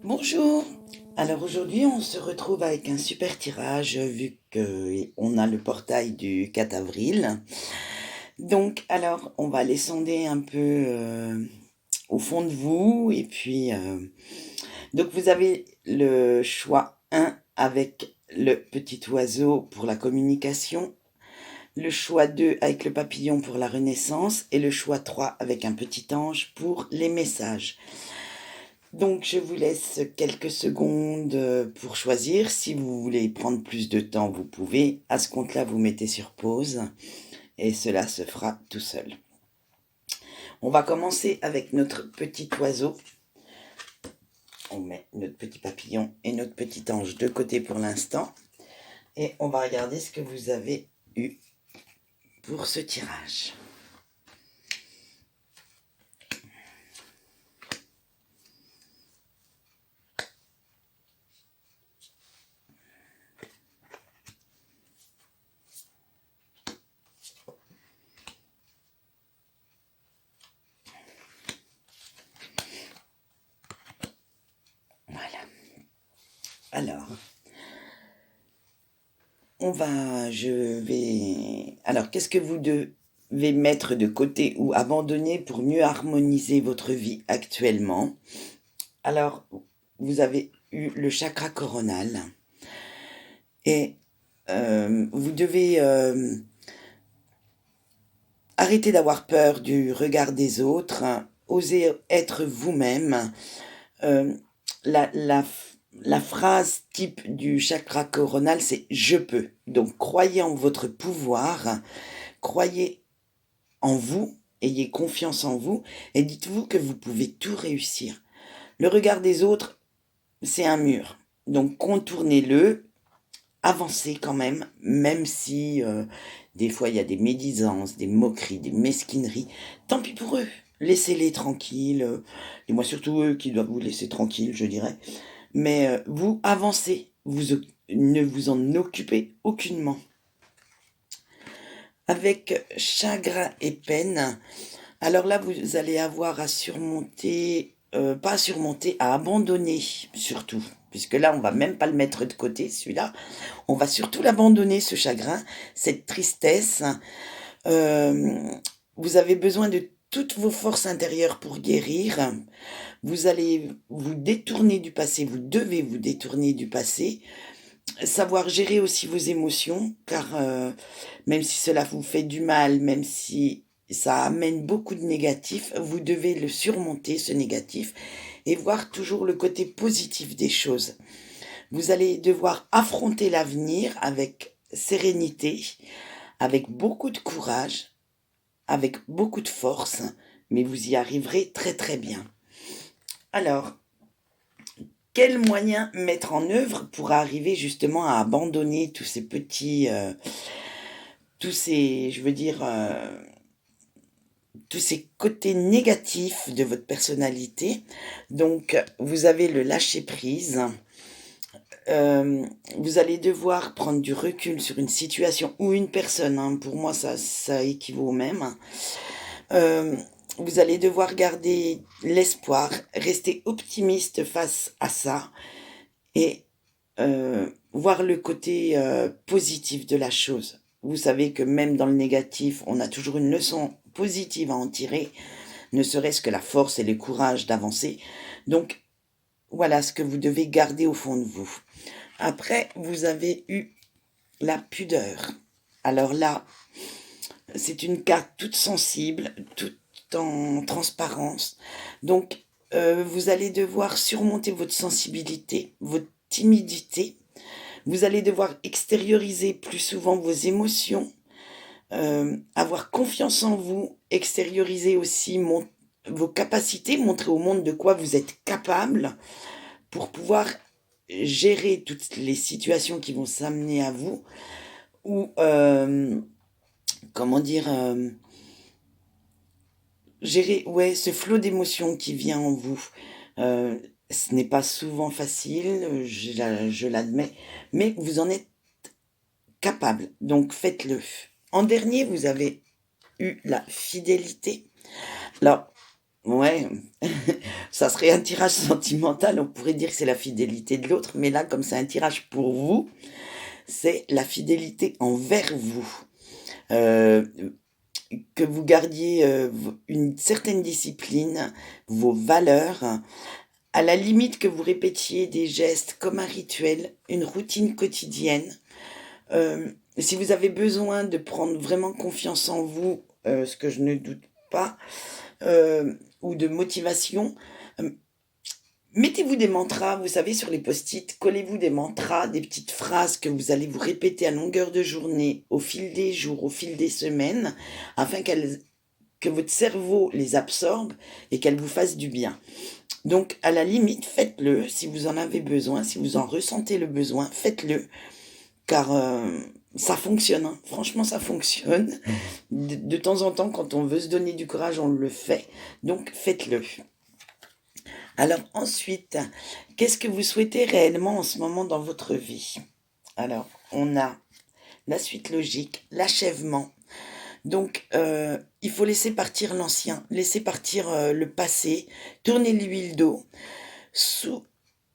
Bonjour. Alors aujourd'hui, on se retrouve avec un super tirage vu que on a le portail du 4 avril. Donc, alors, on va les sonder un peu au fond de vous et puis donc vous avez le choix 1 avec le petit oiseau pour la communication, le choix 2 avec le papillon pour la renaissance et le choix 3 avec un petit ange pour les messages. Donc, je vous laisse quelques secondes pour choisir. Si vous voulez prendre plus de temps, vous pouvez. À ce compte-là, vous mettez sur pause et cela se fera tout seul. On va commencer avec notre petit oiseau. On met notre petit papillon et notre petit ange de côté pour l'instant. Et on va regarder ce que vous avez eu pour ce tirage. Voilà. Alors, alors, qu'est-ce que vous devez mettre de côté ou abandonner pour mieux harmoniser votre vie actuellement? Alors, vous avez eu le chakra coronal et vous devez arrêter d'avoir peur du regard des autres, hein, oser être vous-même. Euh, la, la, la phrase type du chakra coronal, c'est je peux. Donc, croyez en votre pouvoir, croyez en vous, ayez confiance en vous et dites-vous que vous pouvez tout réussir. Le regard des autres, c'est un mur. Donc, contournez-le, avancez quand même si des fois il y a des médisances, des moqueries, des mesquineries. Tant pis pour eux. Laissez-les tranquilles. Et moi, surtout eux qui doivent vous laisser tranquilles, je dirais. Mais vous avancez. Ne vous en occupez aucunement. Avec chagrin et peine, alors là, vous allez avoir à surmonter, pas à surmonter, à abandonner surtout. Puisque là, on va même pas le mettre de côté, celui-là. On va surtout l'abandonner, ce chagrin, cette tristesse. Euh, Vous avez besoin de toutes vos forces intérieures pour guérir. Vous allez vous détourner du passé, vous devez vous détourner du passé. Savoir gérer aussi vos émotions, car même si cela vous fait du mal, même si ça amène beaucoup de négatifs, vous devez le surmonter, ce négatif, et voir toujours le côté positif des choses. Vous allez devoir affronter l'avenir avec sérénité, avec beaucoup de courage, avec beaucoup de force, mais vous y arriverez très très bien. Alors, quels moyens mettre en œuvre pour arriver justement à abandonner tous ces petits, tous ces, je veux dire, tous ces côtés négatifs de votre personnalité. Donc, vous avez le lâcher prise. Euh, Vous allez devoir prendre du recul sur une situation ou une personne, hein. Pour moi, ça équivaut au même. Euh, vous allez devoir garder l'espoir, rester optimiste face à ça et voir le côté positif de la chose. Vous savez que même dans le négatif, on a toujours une leçon positive à en tirer, ne serait-ce que la force et le courage d'avancer. Donc, voilà ce que vous devez garder au fond de vous. Après, vous avez eu la pudeur. Alors là, c'est une carte toute sensible, toute en transparence. Donc, vous allez devoir surmonter votre sensibilité, votre timidité. Vous allez devoir extérioriser plus souvent vos émotions, avoir confiance en vous, extérioriser aussi vos capacités, montrer au monde de quoi vous êtes capable pour pouvoir gérer toutes les situations qui vont s'amener à vous ou comment dire gérer ouais ce flot d'émotions qui vient en vous. Euh, Ce n'est pas souvent facile, je l'admets, mais vous en êtes capable, donc faites-le. En dernier, vous avez eu la fidélité. Alors, Ouais, ça serait un tirage sentimental, on pourrait dire que c'est la fidélité de l'autre, mais là, comme c'est un tirage pour vous, c'est la fidélité envers vous. Euh, que vous gardiez une certaine discipline, vos valeurs, à la limite que vous répétiez des gestes comme un rituel, une routine quotidienne. Si vous avez besoin de prendre vraiment confiance en vous, ce que je ne doute pas, ou de motivation, euh, mettez-vous des mantras, vous savez, sur les post-it, collez-vous des mantras, des petites phrases que vous allez vous répéter à longueur de journée, au fil des jours, au fil des semaines, afin que votre cerveau les absorbe et qu'elles vous fassent du bien. Donc, à la limite, faites-le si vous en avez besoin, si vous en ressentez le besoin, faites-le, car ça fonctionne, hein. Franchement, ça fonctionne. De temps en temps, quand on veut se donner du courage, on le fait. Donc, faites-le. Alors ensuite, qu'est-ce que vous souhaitez réellement en ce moment dans votre vie? Alors, on a la suite logique, l'achèvement. Donc, il faut laisser partir l'ancien, laisser partir le passé, tourner l'huile d'eau, sou-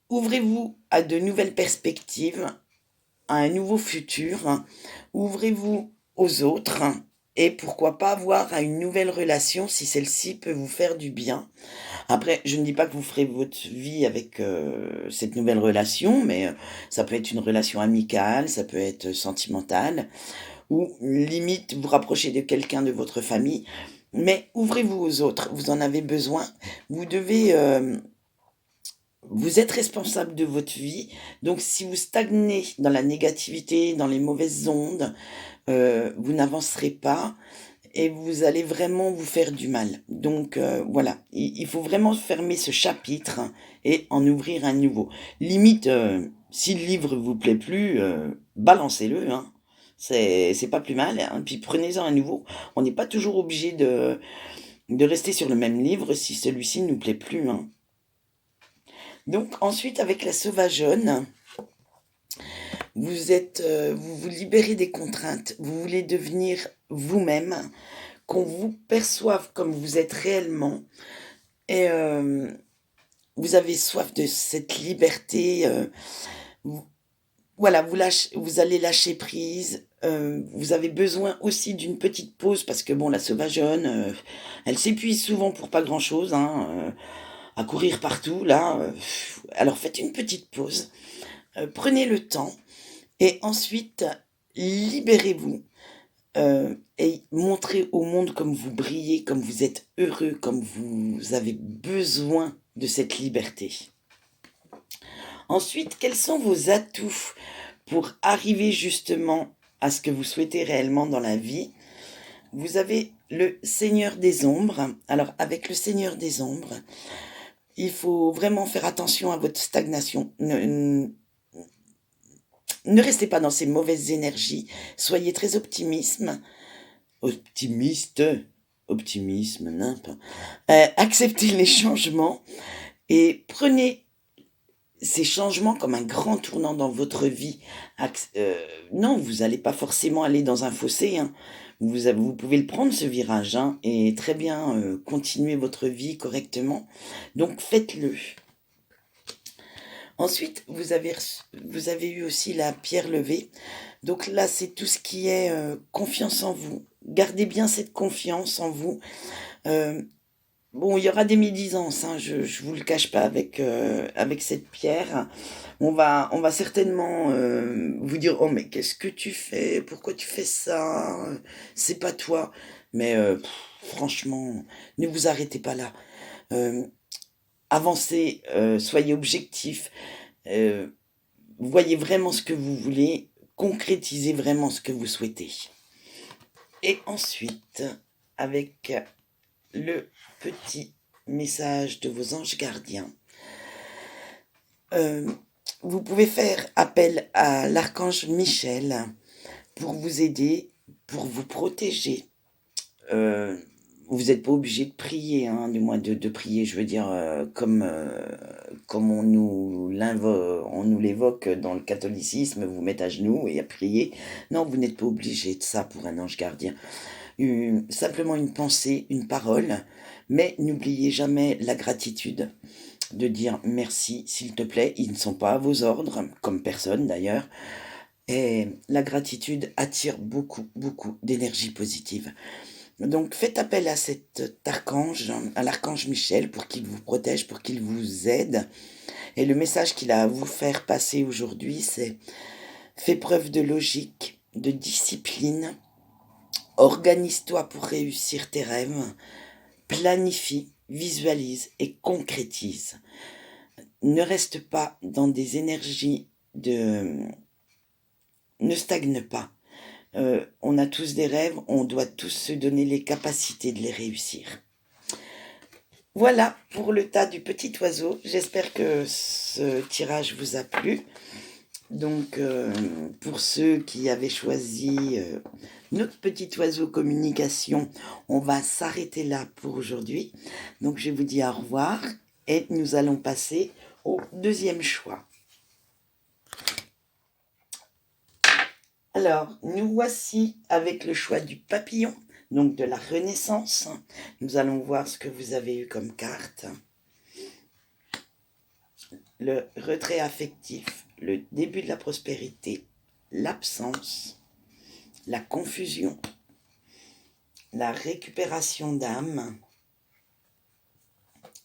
ouvrez-vous à de nouvelles perspectives, à un nouveau futur, hein. Ouvrez-vous aux autres, hein, et pourquoi pas avoir à une nouvelle relation si celle-ci peut vous faire du bien. Après, je ne dis pas que vous ferez votre vie avec cette nouvelle relation, mais ça peut être une relation amicale, ça peut être sentimentale, ou limite vous rapprocher de quelqu'un de votre famille. Mais ouvrez-vous aux autres, vous en avez besoin. Vous devez, vous êtes responsable de votre vie. Donc si vous stagnez dans la négativité, dans les mauvaises ondes, vous n'avancerez pas et vous allez vraiment vous faire du mal. Donc voilà, il faut vraiment fermer ce chapitre et en ouvrir un nouveau. Limite, si le livre vous plaît plus, balancez-le, hein. C'est pas plus mal, hein. Puis prenez-en un nouveau. On n'est pas toujours obligé de rester sur le même livre si celui-ci ne nous plaît plus, hein. Donc ensuite, avec la sauvageonne, vous vous libérez des contraintes, vous voulez devenir vous-même, qu'on vous perçoive comme vous êtes réellement, et vous avez soif de cette liberté. Vous- voilà, vous allez lâcher prise. Vous avez besoin aussi d'une petite pause parce que bon, la sauvageonne, elle s'épuise souvent pour pas grand-chose, hein, à courir partout là. Alors faites une petite pause, prenez le temps et ensuite libérez-vous. Et montrer au monde comme vous brillez, comme vous êtes heureux, comme vous avez besoin de cette liberté. Ensuite, quels sont vos atouts pour arriver justement à ce que vous souhaitez réellement dans la vie? Vous avez le Seigneur des Ombres. Alors, avec le Seigneur des Ombres, il faut vraiment faire attention à votre stagnation. Ne restez pas dans ces mauvaises énergies. Soyez très optimiste, optimisme, n'importe. Acceptez les changements et prenez ces changements comme un grand tournant dans votre vie. Non, vous n'allez pas forcément aller dans un fossé, hein. Vous pouvez le prendre, ce virage, hein, et très bien continuer votre vie correctement. Donc faites-le. Ensuite, vous avez eu aussi la pierre levée. Donc là, c'est tout ce qui est confiance en vous. Gardez bien cette confiance en vous. Euh, bon, il y aura des médisances, hein, je ne vous le cache pas avec cette pierre. On va certainement vous dire, oh mais qu'est-ce que tu fais? Pourquoi tu fais ça? C'est pas toi. Mais franchement, ne vous arrêtez pas là. Euh, Avancez, soyez objectif, euh, voyez vraiment ce que vous voulez, concrétisez vraiment ce que vous souhaitez. Et ensuite, avec le petit message de vos anges gardiens, euh, vous pouvez faire appel à l'archange Michel pour vous aider, pour vous protéger. Euh, Vous n'êtes pas obligé de prier, hein, du moins de prier, je veux dire, comme on nous l'évoque dans le catholicisme, vous mettre à genoux et à prier. Non, vous n'êtes pas obligé de ça pour un ange gardien. Simplement une pensée, une parole, Mais n'oubliez jamais la gratitude, de dire merci, s'il te plaît, ils ne sont pas à vos ordres, comme personne d'ailleurs. Et la gratitude attire beaucoup, beaucoup d'énergie positive. Donc faites appel à cet archange, à l'archange Michel, pour qu'il vous protège, pour qu'il vous aide. Et le message qu'il a à vous faire passer aujourd'hui, c'est: fais preuve de logique, de discipline, organise-toi pour réussir tes rêves, planifie, visualise et concrétise. Ne reste pas dans des énergies de... Ne stagne pas. On a tous des rêves, on doit tous se donner les capacités de les réussir. Voilà pour le tas du petit oiseau. J'espère que ce tirage vous a plu. Donc, pour ceux qui avaient choisi notre petit oiseau communication, on va s'arrêter là pour aujourd'hui. Donc, je vous dis au revoir et nous allons passer au deuxième choix. Alors, nous voici avec le choix du papillon, donc de la Renaissance. Nous allons voir ce que vous avez eu comme carte. Le retrait affectif, le début de la prospérité, l'absence, la confusion, la récupération d'âme.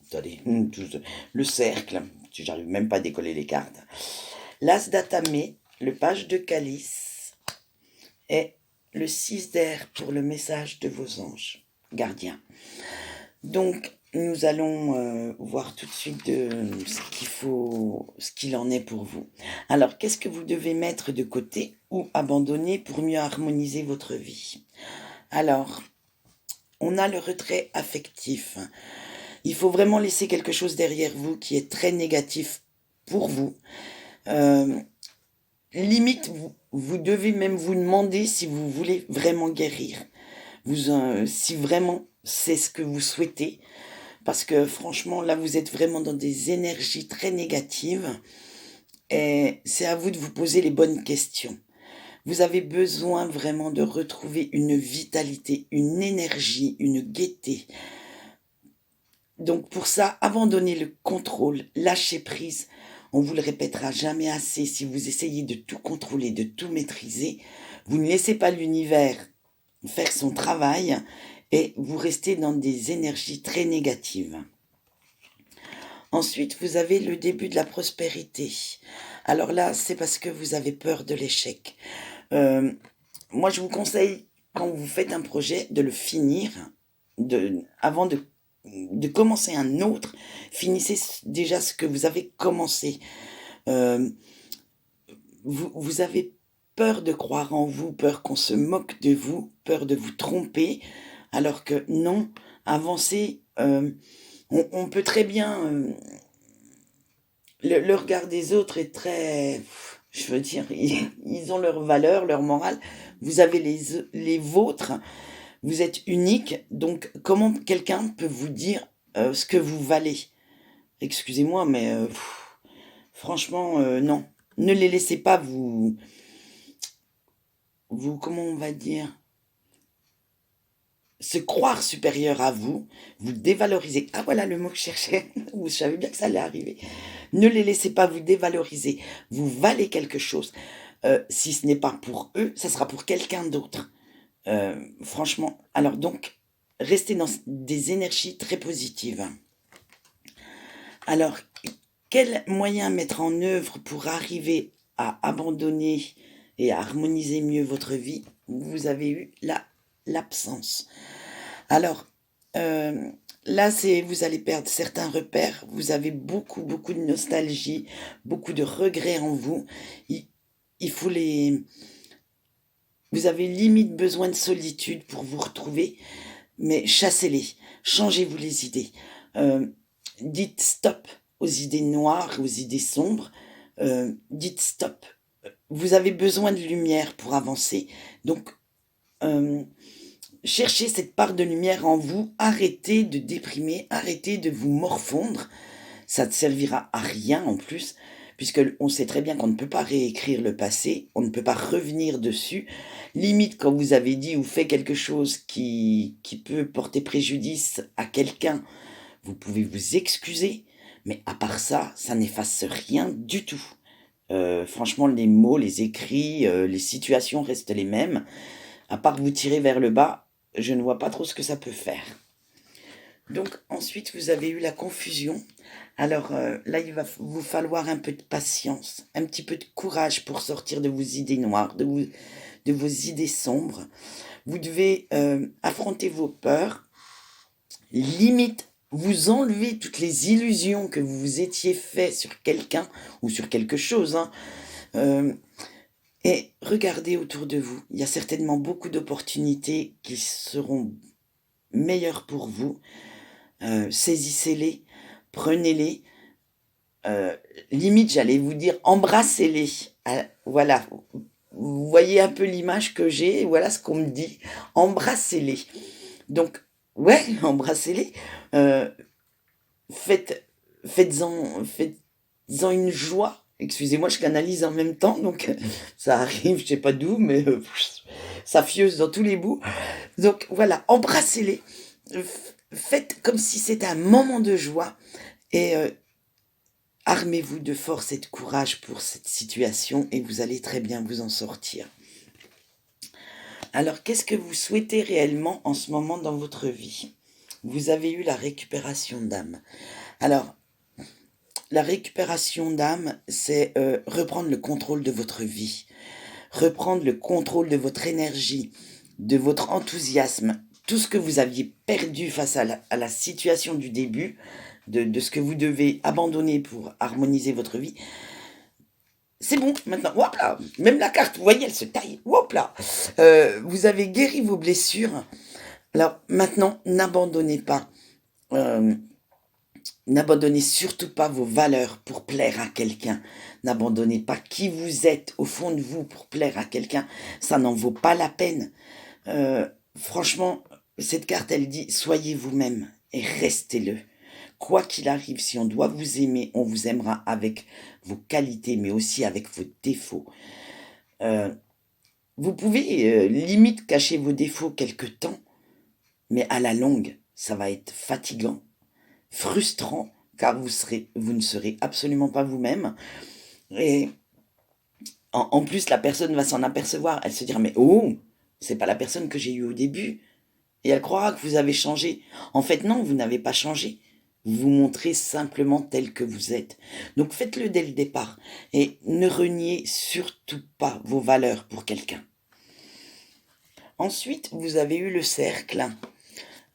Attendez, le cercle, j'arrive même pas à décoller les cartes. L'as d'atamé, le page de calice et le 6 d'air pour le message de vos anges gardiens. Donc, nous allons voir tout de suite ce qu'il en est pour vous. Alors, qu'est-ce que vous devez mettre de côté ou abandonner pour mieux harmoniser votre vie? Alors, on a le retrait affectif. Il faut vraiment laisser quelque chose derrière vous qui est très négatif pour vous. Limite, vous devez même vous demander si vous voulez vraiment guérir. Si vraiment c'est ce que vous souhaitez. Parce que franchement, là, vous êtes vraiment dans des énergies très négatives. Et c'est à vous de vous poser les bonnes questions. Vous avez besoin vraiment de retrouver une vitalité, une énergie, une gaieté. Donc pour ça, abandonnez le contrôle, lâchez prise. On vous le répétera jamais assez. Si vous essayez de tout contrôler, de tout maîtriser, vous ne laissez pas l'univers faire son travail et vous restez dans des énergies très négatives. Ensuite, vous avez le début de la prospérité. Alors là, c'est parce que vous avez peur de l'échec. Moi, je vous conseille, quand vous faites un projet, de le finir avant de commencer un autre. Finissez déjà ce que vous avez commencé. Vous avez peur de croire en vous, peur qu'on se moque de vous, peur de vous tromper, alors que non, avancez. On peut très bien... le regard des autres est très... Je veux dire, ils ont leur valeur, leur morale. Vous avez les vôtres. Vous êtes unique. Donc, comment quelqu'un peut vous dire ce que vous valez? Excusez-moi, mais franchement, non. Ne les laissez pas comment on va dire, se croire supérieur à vous, vous dévaloriser. Ah voilà le mot que je cherchais, vous savez bien que ça allait arriver. Ne les laissez pas vous dévaloriser, vous valez quelque chose. Si ce n'est pas pour eux, ça sera pour quelqu'un d'autre. Franchement, alors donc, restez dans des énergies très positives. Alors, quels moyens mettre en œuvre pour arriver à abandonner et à harmoniser mieux votre vie? Vous avez eu l'absence. Alors, là, vous allez perdre certains repères. Vous avez beaucoup, beaucoup de nostalgie, beaucoup de regrets en vous. Il faut vous avez limite besoin de solitude pour vous retrouver, mais chassez-les. Changez-vous les idées. Dites stop aux idées noires, aux idées sombres. Dites stop. Vous avez besoin de lumière pour avancer. Donc, cherchez cette part de lumière en vous. Arrêtez de déprimer, arrêtez de vous morfondre. Ça ne servira à rien en plus, puisque on sait très bien qu'on ne peut pas réécrire le passé, on ne peut pas revenir dessus. Limite, quand vous avez dit ou fait quelque chose qui peut porter préjudice à quelqu'un, vous pouvez vous excuser, mais à part ça, ça n'efface rien du tout. Franchement, les mots, les écrits, les situations restent les mêmes. À part vous tirer vers le bas, je ne vois pas trop ce que ça peut faire. Donc ensuite, vous avez eu la confusion. Alors là, il va vous falloir un peu de patience, un petit peu de courage pour sortir de vos idées noires, de vos idées sombres. Vous devez affronter vos peurs, limite vous enlever toutes les illusions que vous vous étiez fait sur quelqu'un ou sur quelque chose, hein. Euh, et regardez autour de vous. Il y a certainement beaucoup d'opportunités qui seront meilleures pour vous. Saisissez-les, prenez-les. Euh, Limite, j'allais vous dire, embrassez-les. Voilà, vous voyez un peu l'image que j'ai, voilà ce qu'on me dit. Embrassez-les. Donc, ouais, embrassez-les. Euh, faites, faites-en une joie. Excusez-moi, je canalise en même temps, donc ça arrive, je sais pas d'où, mais ça fieuse dans tous les bouts. Donc voilà, embrassez-les. Faites comme si c'était un moment de joie et armez-vous de force et de courage pour cette situation et vous allez très bien vous en sortir. Alors, qu'est-ce que vous souhaitez réellement en ce moment dans votre vie? Vous avez eu la récupération d'âme. Alors, la récupération d'âme, c'est reprendre le contrôle de votre vie, reprendre le contrôle de votre énergie, de votre enthousiasme, tout ce que vous aviez perdu face à la situation du début, de ce que vous devez abandonner pour harmoniser votre vie. C'est bon, maintenant, hop là, même la carte, vous voyez, elle se taille, hop là. Vous avez guéri vos blessures. Alors maintenant, n'abandonnez pas. Euh, N'abandonnez surtout pas vos valeurs pour plaire à quelqu'un. N'abandonnez pas qui vous êtes au fond de vous pour plaire à quelqu'un. Ça n'en vaut pas la peine. Franchement, cette carte, elle dit, soyez vous-même et restez-le. Quoi qu'il arrive, si on doit vous aimer, on vous aimera avec vos qualités, mais aussi avec vos défauts. Euh, Vous pouvez limite cacher vos défauts quelque temps, mais à la longue, ça va être fatigant, frustrant, car vous ne serez absolument pas vous-même. Et en plus, la personne va s'en apercevoir. Elle se dira, mais oh, c'est pas la personne que j'ai eue au début. Et elle croira que vous avez changé. En fait, non, vous n'avez pas changé. Vous vous montrez simplement tel que vous êtes. Donc faites-le dès le départ. Et ne reniez surtout pas vos valeurs pour quelqu'un. Ensuite, vous avez eu le cercle.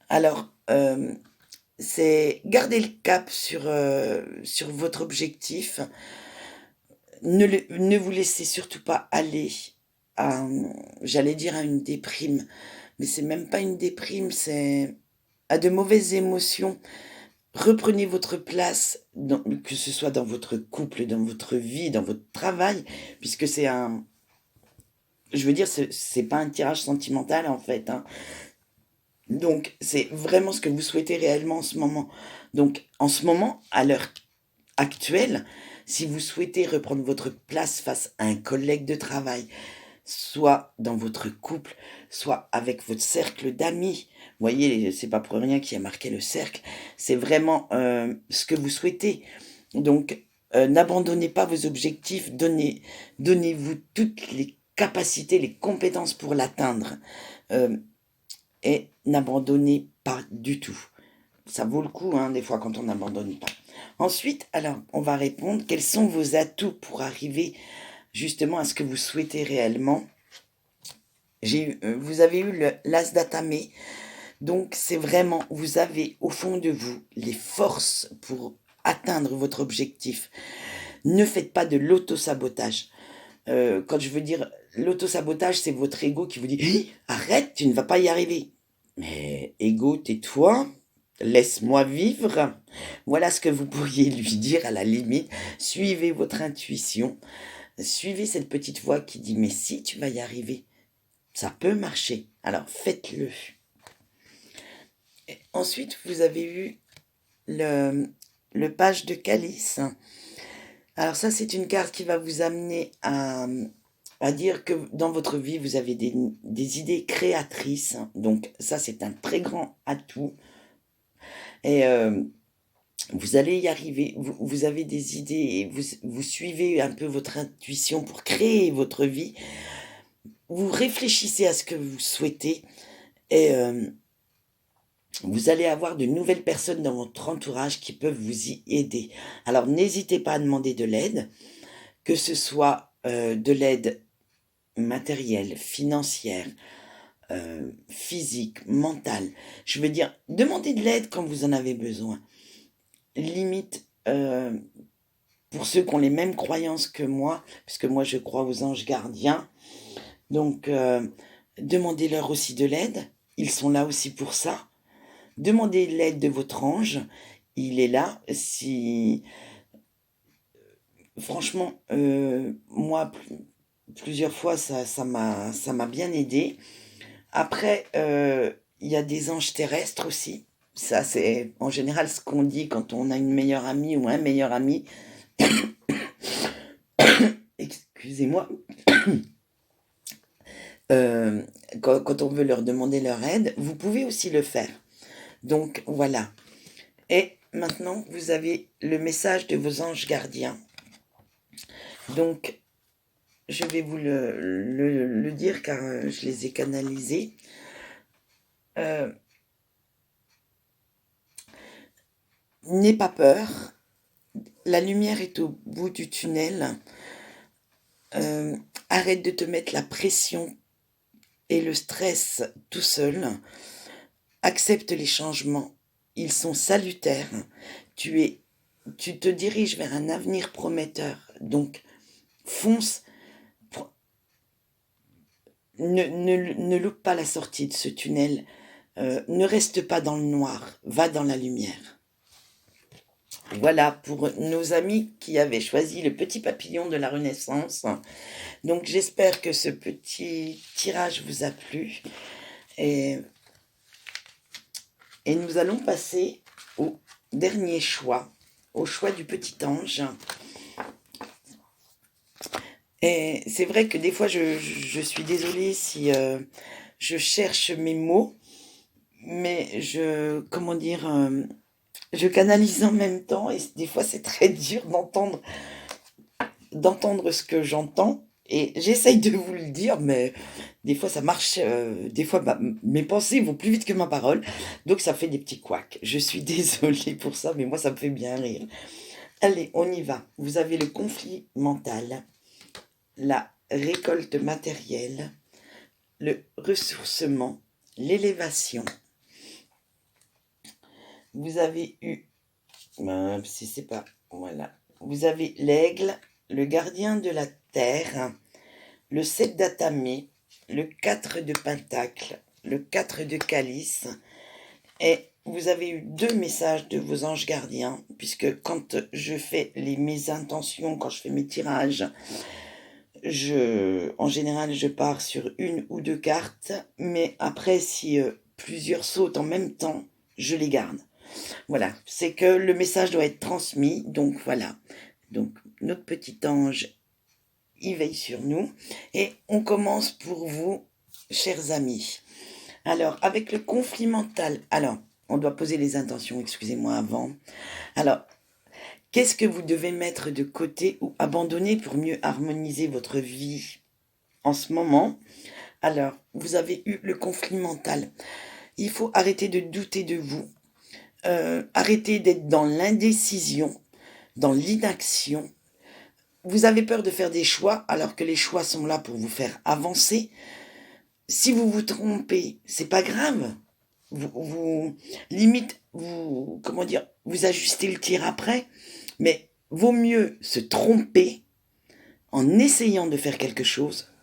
Alors, c'est garder le cap sur votre objectif. Ne vous laissez surtout pas aller à, j'allais dire à une déprime, mais c'est même pas une déprime, c'est à de mauvaises émotions. Reprenez votre place, que ce soit dans votre couple, dans votre vie, dans votre travail, puisque c'est un, je veux dire, c'est pas un tirage sentimental en fait, hein. Donc, c'est vraiment ce que vous souhaitez réellement en ce moment. Donc, en ce moment, à l'heure actuelle, si vous souhaitez reprendre votre place face à un collègue de travail, soit dans votre couple, soit avec votre cercle d'amis, vous voyez, c'est pas pour rien qu'il y a marqué le cercle, c'est vraiment ce que vous souhaitez. Donc, n'abandonnez pas vos objectifs, donnez-vous toutes les capacités, les compétences pour l'atteindre. Euh, et n'abandonnez pas du tout. Ça vaut le coup, hein, des fois, quand on n'abandonne pas. Ensuite, alors, on va répondre, quels sont vos atouts pour arriver justement à ce que vous souhaitez réellement? Vous avez eu l'as d'atamé, donc c'est vraiment, vous avez au fond de vous les forces pour atteindre votre objectif. Ne faites pas de l'auto-sabotage. Quand je veux dire l'auto-sabotage, c'est votre ego qui vous dit Hi, arrête, tu ne vas pas y arriver. Mais ego, tais-toi, laisse-moi vivre. Voilà ce que vous pourriez lui dire à la limite. Suivez votre intuition, suivez cette petite voix qui dit mais si tu vas y arriver, ça peut marcher. Alors faites-le. Et ensuite, vous avez eu le page de calice. Alors ça, c'est une carte qui va vous amener à dire que dans votre vie, vous avez des idées créatrices. Donc ça, c'est un très grand atout. Et vous allez y arriver. Vous avez des idées et vous suivez un peu votre intuition pour créer votre vie. Vous réfléchissez à ce que vous souhaitez et vous allez avoir de nouvelles personnes dans votre entourage qui peuvent vous y aider. Alors n'hésitez pas à demander de l'aide, que ce soit de l'aide matérielle, financière, physique, mentale. Je veux dire, demandez de l'aide quand vous en avez besoin. Limite, pour ceux qui ont les mêmes croyances que moi, puisque moi je crois aux anges gardiens, donc demandez-leur aussi de l'aide. Ils sont là aussi pour ça. Demandez l'aide de votre ange. Il est là. Si franchement, moi plusieurs fois ça m'a bien aidé. Après, il y a des anges terrestres aussi. Ça, c'est en général ce qu'on dit quand on a une meilleure amie ou un meilleur ami. Excusez-moi. Quand on veut leur demander leur aide, vous pouvez aussi le faire. Donc voilà. Et maintenant, vous avez le message de vos anges gardiens. Donc, je vais vous le dire car je les ai canalisés. N'aie pas peur. La lumière est au bout du tunnel. Arrête de te mettre la pression et le stress tout seul. Accepte les changements. Ils sont salutaires. Tu te diriges vers un avenir prometteur. Donc, fonce. Ne loupe pas la sortie de ce tunnel. Ne reste pas dans le noir. Va dans la lumière. Voilà pour nos amis qui avaient choisi le petit papillon de la Renaissance. Donc j'espère que ce petit tirage vous a plu. Et nous allons passer au dernier choix, au choix du petit ange. Et c'est vrai que des fois je suis désolée si je cherche mes mots, mais je canalise en même temps et des fois c'est très dur d'entendre ce que j'entends et j'essaye de vous le dire, mais des fois ça marche, des fois mes pensées vont plus vite que ma parole, donc ça fait des petits couacs. Je suis désolée pour ça, mais moi ça me fait bien rire. Allez, on y va. Vous avez le conflit mental, la récolte matérielle, le ressourcement, l'élévation. Vous avez eu, si c'est pas, voilà, vous avez l'aigle, le gardien de la terre, le 7 d'atamé, le 4 de pentacle, le 4 de calice, et vous avez eu 2 messages de vos anges gardiens, puisque quand je fais mes intentions, quand je fais mes tirages, en général, je pars sur 1 ou 2 cartes, mais après, si plusieurs sautent en même temps, je les garde. Voilà, c'est que le message doit être transmis, donc voilà. Donc, notre petit ange, il veille sur nous. Et on commence pour vous, chers amis. Alors, avec le conflit mental, alors, on doit poser les intentions, excusez-moi avant. Alors, qu'est-ce que vous devez mettre de côté ou abandonner pour mieux harmoniser votre vie en ce moment? Alors, vous avez eu le conflit mental. Il faut arrêter de douter de vous. Arrêtez d'être dans l'indécision, dans l'inaction. Vous avez peur de faire des choix alors que les choix sont là pour vous faire avancer. Si vous vous trompez, c'est pas grave. Limite, vous ajustez le tir après. Mais vaut mieux se tromper en essayant de faire quelque chose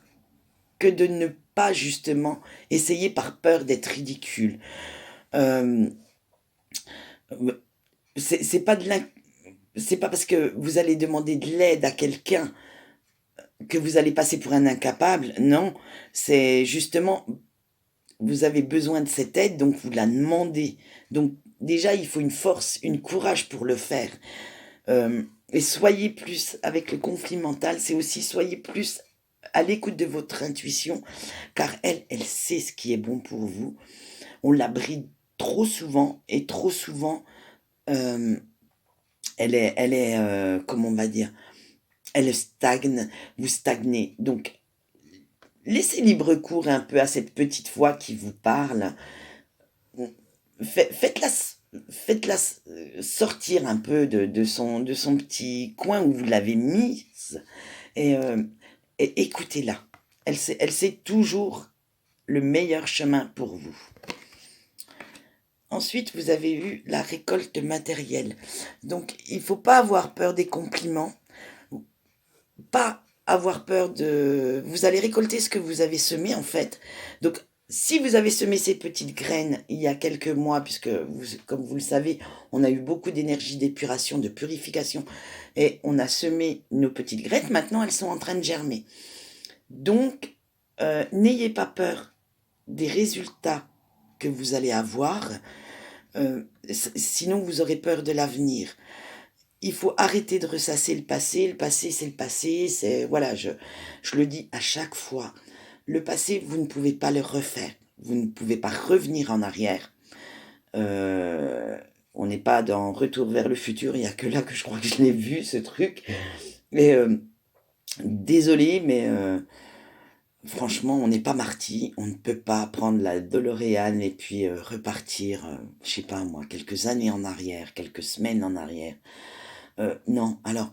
que de ne pas justement essayer par peur d'être ridicule. C'est pas parce que vous allez demander de l'aide à quelqu'un que vous allez passer pour un incapable. Non, c'est justement, vous avez besoin de cette aide, donc vous la demandez. Donc déjà, il faut une force, une courage pour le faire. Et soyez plus, avec le conflit mental, c'est aussi soyez plus à l'écoute de votre intuition, car elle sait ce qui est bon pour vous. On la bride trop souvent, et trop souvent, euh, comment on va dire, elle stagne, vous stagnez. Donc, laissez libre cours un peu à cette petite voix qui vous parle. Faites-la, faites-la sortir un peu de son petit coin où vous l'avez mise et, et écoutez-la. Elle sait toujours le meilleur chemin pour vous. Ensuite, vous avez eu la récolte matérielle. Donc, il ne faut pas avoir peur des compliments, pas avoir peur de... Vous allez récolter ce que vous avez semé, en fait. Donc, si vous avez semé ces petites graines il y a quelques mois, puisque, comme vous le savez, on a eu beaucoup d'énergie d'épuration, de purification, et on a semé nos petites graines, maintenant elles sont en train de germer. Donc, n'ayez pas peur des résultats que vous allez avoir, sinon vous aurez peur de l'avenir. Il faut arrêter de ressasser le passé. Le passé, c'est le passé. C'est voilà, je le dis à chaque fois. Le passé, vous ne pouvez pas le refaire. Vous ne pouvez pas revenir en arrière. On n'est pas dans Retour vers le futur. Il n'y a que là que je crois que je l'ai vu ce truc. Mais désolé, mais franchement, on n'est pas marty. On ne peut pas prendre la DeLorean et puis repartir, je sais pas moi, quelques années en arrière, quelques semaines en arrière. Non, alors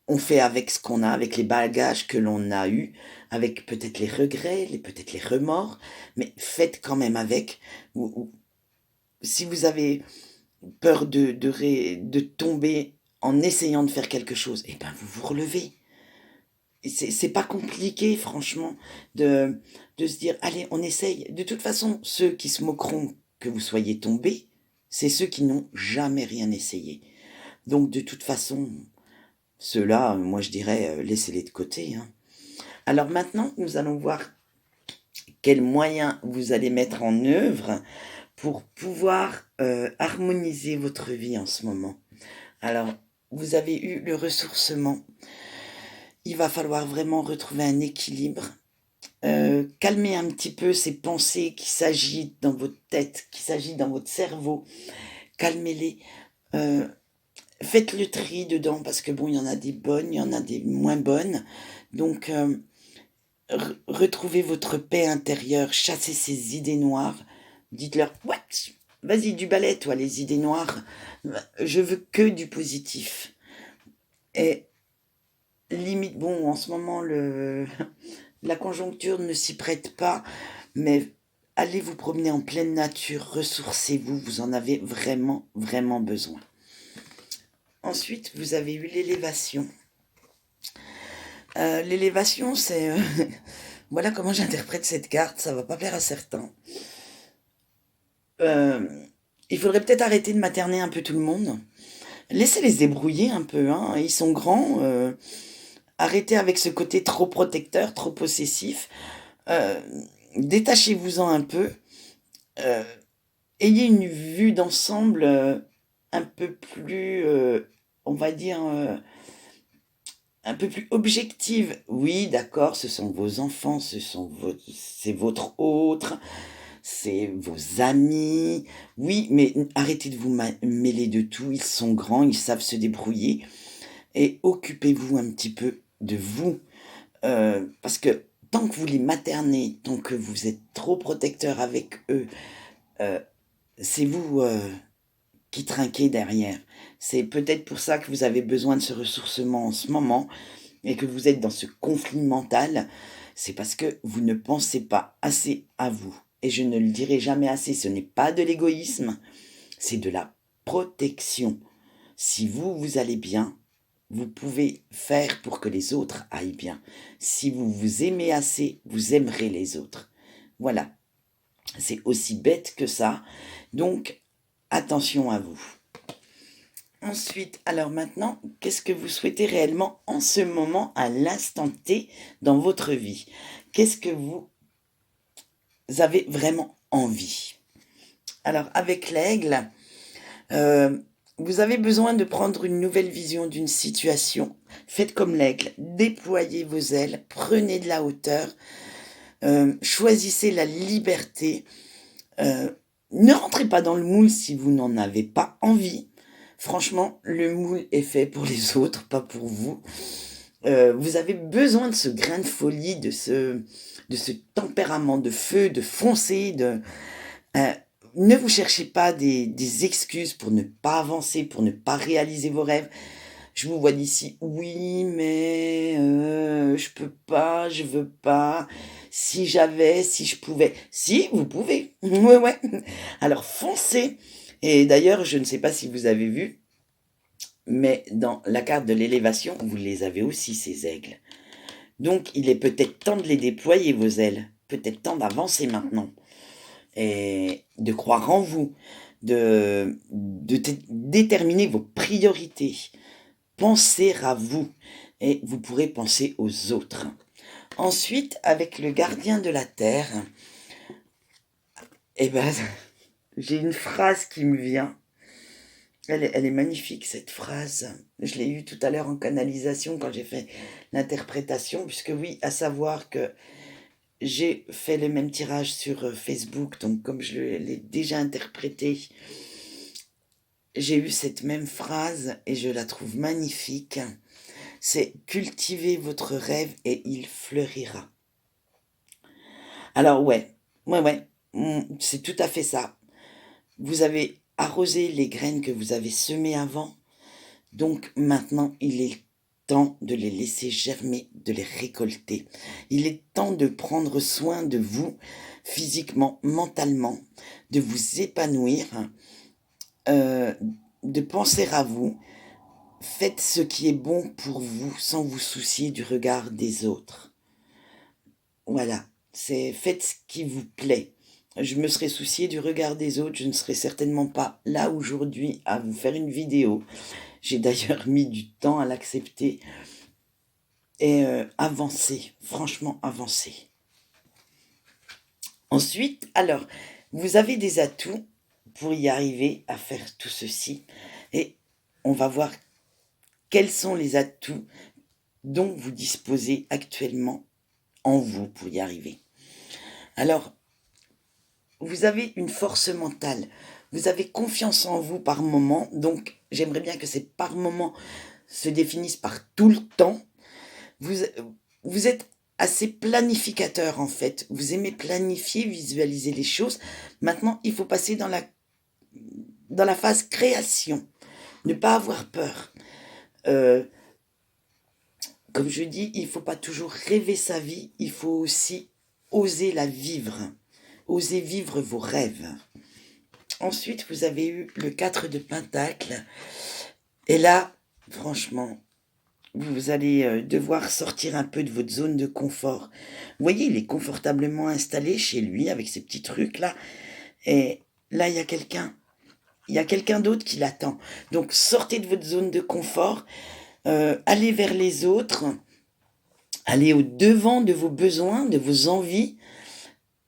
on fait avec ce qu'on a, avec les bagages que l'on a eus, avec peut-être les regrets, peut-être les remords, mais faites quand même avec. Si vous avez peur de tomber en essayant de faire quelque chose, eh ben vous vous relevez. C'est pas compliqué, franchement, de se dire, allez, on essaye. De toute façon, ceux qui se moqueront que vous soyez tombé, c'est ceux qui n'ont jamais rien essayé. Donc, de toute façon, ceux-là, moi je dirais, laissez-les de côté, hein. Alors maintenant, nous allons voir quels moyens vous allez mettre en œuvre pour pouvoir harmoniser votre vie en ce moment. Alors, vous avez eu le ressourcement. Il va falloir vraiment retrouver un équilibre. Calmer un petit peu ces pensées qui s'agitent dans votre tête, qui s'agitent dans votre cerveau. Calmez-les. Euh, Faites le tri dedans parce que bon, il y en a des bonnes, il y en a des moins bonnes. Donc, retrouvez votre paix intérieure, chassez ces idées noires. Dites-leur, what? Vas-y, du balai, toi, les idées noires. Je veux que du positif. Et limite, bon, en ce moment, la conjoncture ne s'y prête pas, mais allez vous promener en pleine nature, ressourcez-vous, vous en avez vraiment, vraiment besoin. Ensuite, vous avez eu l'élévation. L'élévation, c'est... voilà comment j'interprète cette carte, ça va pas plaire à certains. Euh, il faudrait peut-être arrêter de materner un peu tout le monde. Laissez-les se débrouiller un peu, hein. Ils sont grands. Arrêtez avec ce côté trop protecteur, trop possessif. Euh, Détachez-vous-en un peu. Euh, Ayez une vue d'ensemble un peu plus, on va dire, un peu plus objective. Oui, d'accord, ce sont vos enfants, c'est votre autre, c'est vos amis. Oui, mais arrêtez de vous mêler de tout. Ils sont grands, ils savent se débrouiller. Et occupez-vous un petit peu de vous. Parce que tant que vous les maternez, tant que vous êtes trop protecteur avec eux, euh, c'est vous qui trinquez derrière. C'est peut-être pour ça que vous avez besoin de ce ressourcement en ce moment et que vous êtes dans ce conflit mental. C'est parce que vous ne pensez pas assez à vous. Et je ne le dirai jamais assez, ce n'est pas de l'égoïsme, c'est de la protection. Si vous, vous allez bien, vous pouvez faire pour que les autres aillent bien. Si vous vous aimez assez, vous aimerez les autres. Voilà, c'est aussi bête que ça. Donc, attention à vous. Ensuite, alors maintenant, qu'est-ce que vous souhaitez réellement en ce moment, à l'instant T, dans votre vie? Qu'est-ce que vous avez vraiment envie? Alors, avec l'aigle, euh, Vous avez besoin de prendre une nouvelle vision d'une situation. Faites comme l'aigle, déployez vos ailes, prenez de la hauteur, choisissez la liberté. Ne rentrez pas dans le moule si vous n'en avez pas envie. Franchement, le moule est fait pour les autres, pas pour vous. Vous avez besoin de ce grain de folie, de ce tempérament de feu, de foncer, euh, ne vous cherchez pas des excuses pour ne pas avancer, pour ne pas réaliser vos rêves. Je vous vois d'ici, oui, mais je peux pas, je veux pas. Si j'avais, si je pouvais. Si, vous pouvez. Ouais, ouais. Alors foncez. Et d'ailleurs, je ne sais pas si vous avez vu, mais dans la carte de l'élévation, vous les avez aussi, ces aigles. Donc, il est peut-être temps de les déployer, vos ailes. Peut-être temps d'avancer maintenant. Et de croire en vous. De déterminer vos priorités. Pensez à vous. Et vous pourrez penser aux autres. Ensuite, avec le gardien de la terre, eh ben, j'ai une phrase qui me vient. Elle est magnifique, cette phrase. Je l'ai eue tout à l'heure en canalisation quand j'ai fait l'interprétation, puisque oui, à savoir que j'ai fait le même tirage sur Facebook, donc comme je l'ai déjà interprété, j'ai eu cette même phrase et je la trouve magnifique. C'est « Cultivez votre rêve et il fleurira ». Alors ouais, c'est tout à fait ça. Vous avez arrosé les graines que vous avez semées avant, donc maintenant il est temps de les laisser germer, de les récolter. Il est temps de prendre soin de vous, physiquement, mentalement, de vous épanouir, de penser à vous. Faites ce qui est bon pour vous sans vous soucier du regard des autres. Voilà, faites ce qui vous plaît. Je me serais soucié du regard des autres, je ne serais certainement pas là aujourd'hui à vous faire une vidéo. J'ai d'ailleurs mis du temps à l'accepter. Et avancez, franchement avancez. Ensuite, alors, vous avez des atouts pour y arriver à faire tout ceci. Et on va voir quels sont les atouts dont vous disposez actuellement en vous pour y arriver. Alors, vous avez une force mentale, vous avez confiance en vous par moment, donc j'aimerais bien que ces par moments se définissent par tout le temps. Vous êtes assez planificateur en fait, vous aimez planifier, visualiser les choses. Maintenant, il faut passer dans la phase création, ne pas avoir peur. Comme je dis, il ne faut pas toujours rêver sa vie, il faut aussi oser la vivre. Osez vivre vos rêves. Ensuite, vous avez eu le 4 de Pentacle. Et là, franchement, vous allez devoir sortir un peu de votre zone de confort. Vous voyez, il est confortablement installé chez lui avec ses petits trucs-là. Et là, il y a quelqu'un. Il y a quelqu'un d'autre qui l'attend. Donc, sortez de votre zone de confort. Allez vers les autres. Allez au-devant de vos besoins, de vos envies.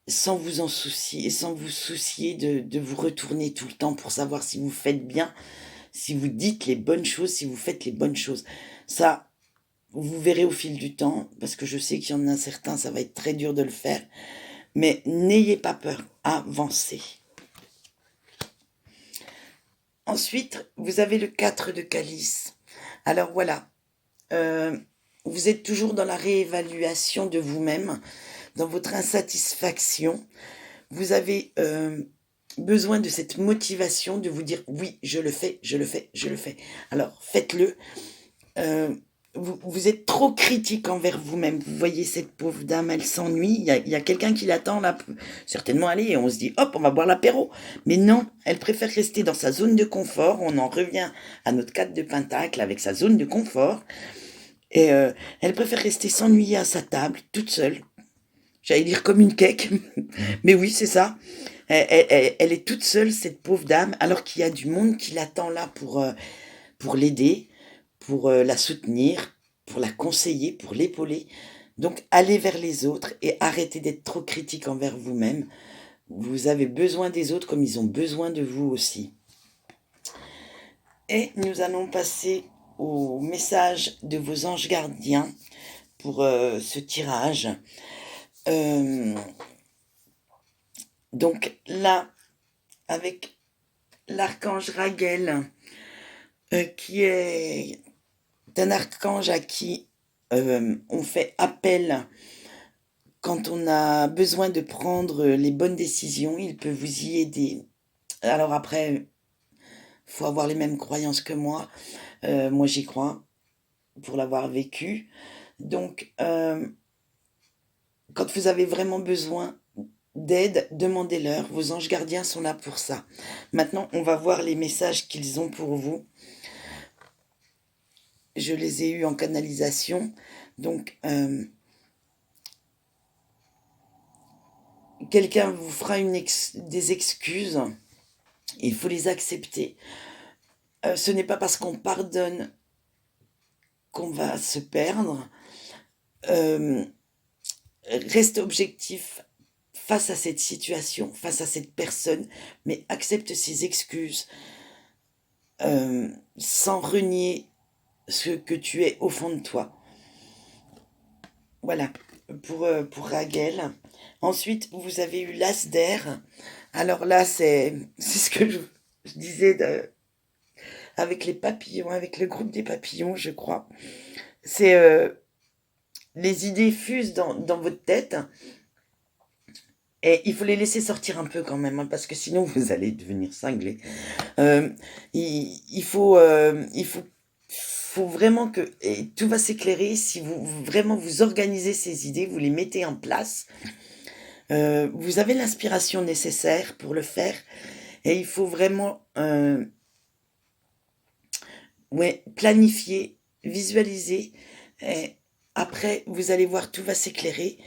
Sans vous en soucier, sans vous soucier de vous retourner tout le temps pour savoir si vous faites bien, si vous dites les bonnes choses, si vous faites les bonnes choses. Ça, vous verrez au fil du temps, parce que je sais qu'il y en a certains, ça va être très dur de le faire, mais n'ayez pas peur, avancez. Ensuite, vous avez le 4 de calice. Alors voilà, vous êtes toujours dans la réévaluation de vous-même, dans votre insatisfaction. Vous avez besoin de cette motivation de vous dire oui, je le fais, je le fais, je le fais. Alors faites-le. Vous êtes trop critique envers vous-même. Vous voyez cette pauvre dame, elle s'ennuie. Il y a quelqu'un qui l'attend là. Certainement aller et on se dit hop, on va boire l'apéro. Mais non, elle préfère rester dans sa zone de confort. On en revient à notre 4 de Pentacle avec sa zone de confort. Et elle préfère rester s'ennuyer à sa table, toute seule. J'allais dire comme une quèque. Mais oui, c'est ça. Elle est toute seule, cette pauvre dame, alors qu'il y a du monde qui l'attend là pour l'aider, pour la soutenir, pour la conseiller, pour l'épauler. Donc, allez vers les autres et arrêtez d'être trop critique envers vous-même. Vous avez besoin des autres comme ils ont besoin de vous aussi. Et nous allons passer au message de vos anges gardiens pour ce tirage. Donc là, avec l'archange Raguel, qui est un archange à qui on fait appel quand on a besoin de prendre les bonnes décisions. Il peut vous y aider. Alors après, faut avoir les mêmes croyances que moi. Moi, j'y crois pour l'avoir vécu. Donc, quand vous avez vraiment besoin d'aide, demandez-leur. Vos anges gardiens sont là pour ça. Maintenant, on va voir les messages qu'ils ont pour vous. Je les ai eus en canalisation. Donc, quelqu'un vous fera des excuses. Il faut les accepter. Ce n'est pas parce qu'on pardonne qu'on va se perdre. Reste objectif face à cette situation, face à cette personne, mais accepte ses excuses sans renier ce que tu es au fond de toi. Voilà, pour Raguel. Ensuite, vous avez eu l'as d'air. Alors là, c'est ce que je disais avec les papillons, avec le groupe des papillons, je crois. C'est les idées fusent dans votre tête. Et il faut les laisser sortir un peu quand même, hein, parce que sinon vous allez devenir cinglé. Il faut vraiment que et tout va s'éclairer si vous vraiment vous organisez ces idées, vous les mettez en place. Vous avez l'inspiration nécessaire pour le faire et il faut vraiment planifier, visualiser. Et après, vous allez voir, tout va s'éclairer.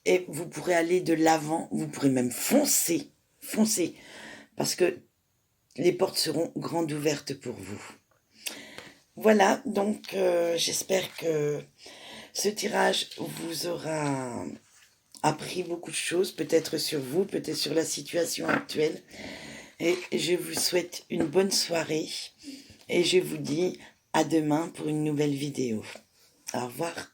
Et vous pourrez aller de l'avant, vous pourrez même foncer, parce que les portes seront grandes ouvertes pour vous. Voilà, donc j'espère que ce tirage vous aura appris beaucoup de choses, peut-être sur vous, peut-être sur la situation actuelle. Et je vous souhaite une bonne soirée et je vous dis à demain pour une nouvelle vidéo. Au revoir.